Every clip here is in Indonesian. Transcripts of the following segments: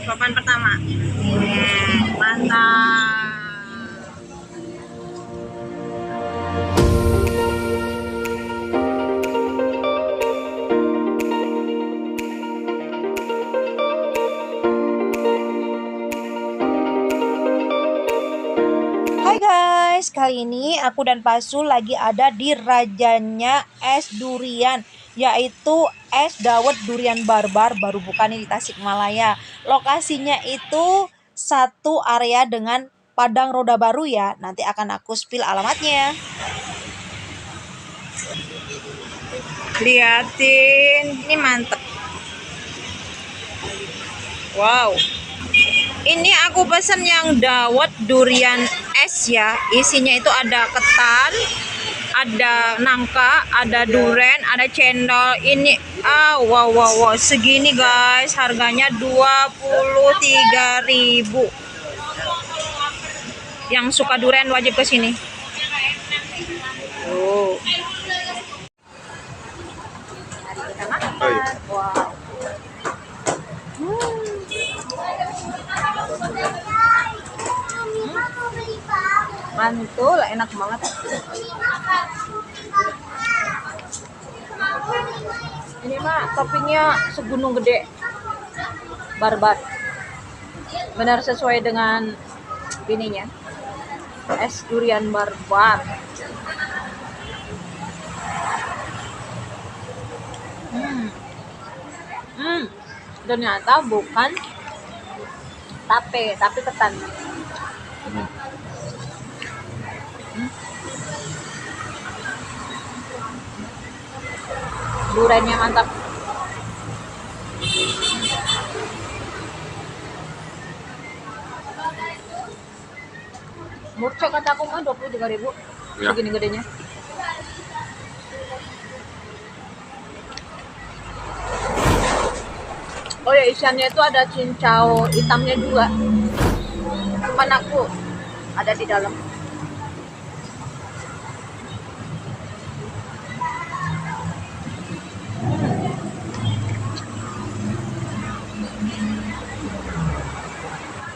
Papan pertama. Mantap. Hai guys, kali ini aku dan Pasul lagi ada di rajanya es durian, yaitu es dawet durian barbar, baru buka nih di Tasikmalaya. Lokasinya itu satu area dengan Padang Roda Baru ya. Nanti akan aku spill alamatnya. Liatin, ini mantep. Wow. Ini aku pesen yang dawet durian es ya. Isinya itu ada ketan, ada nangka, ada duren, ada cendol. Ini wow, segini guys, harganya 23.000. Yang suka duren wajib ke sini. Oh. Mari kita makan. Wow. Mantul, enak banget. Ini mah toppingnya segunung gede, barbar. Benar sesuai dengan ininya, es durian barbar. Ternyata bukan tape, tapi ketan. Durennya mantap. Murcok kata aku mah 23.000. Ya. Segini gedenya. Oh ya, isiannya itu ada cincau hitamnya juga. Cuman aku ada di dalam.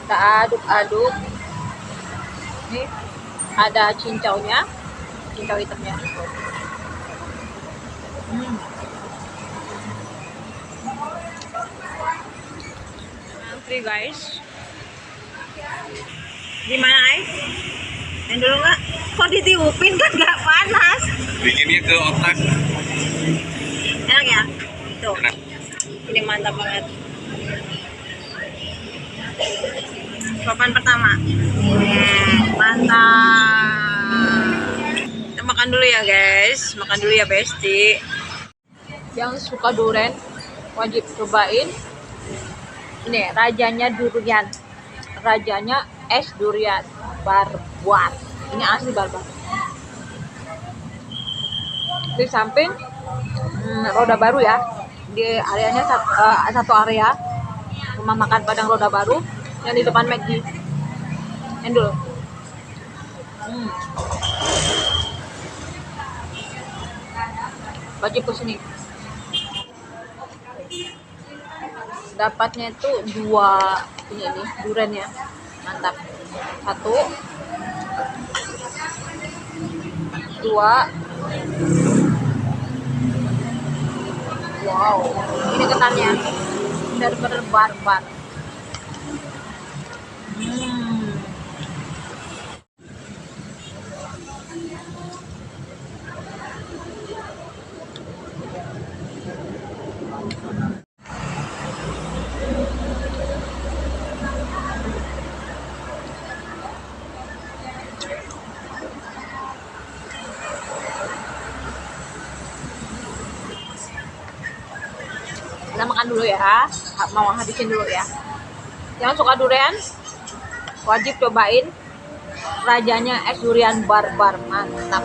Kita aduk-aduk. Nih ada cincaunya, cincau hitamnya. Antri guys. Gimana ay? Yang dulu nggak? Kok ditiupin kan nggak panas? Dinginnya ke otak. Enak ya? Tuh. Enak. Ini mantap banget. Papan pertama. Mantap. Kita makan dulu ya guys. Makan dulu ya Besti. Yang suka durian wajib cobain. Ini rajanya durian. Rajanya es durian barbar. Ini asli barbar. Di samping Roda Baru ya. Di areanya satu area rumah makan Padang Roda Baru yang di depan McD. Endul. Wajib kesini. Dapatnya itu 2 ini durennya mantap. 1 2. Wow, ini ketannya benar-benar barbar. Kita makan dulu ya, mau habisin dulu ya. Yang suka durian wajib cobain rajanya es durian barbar, mantap.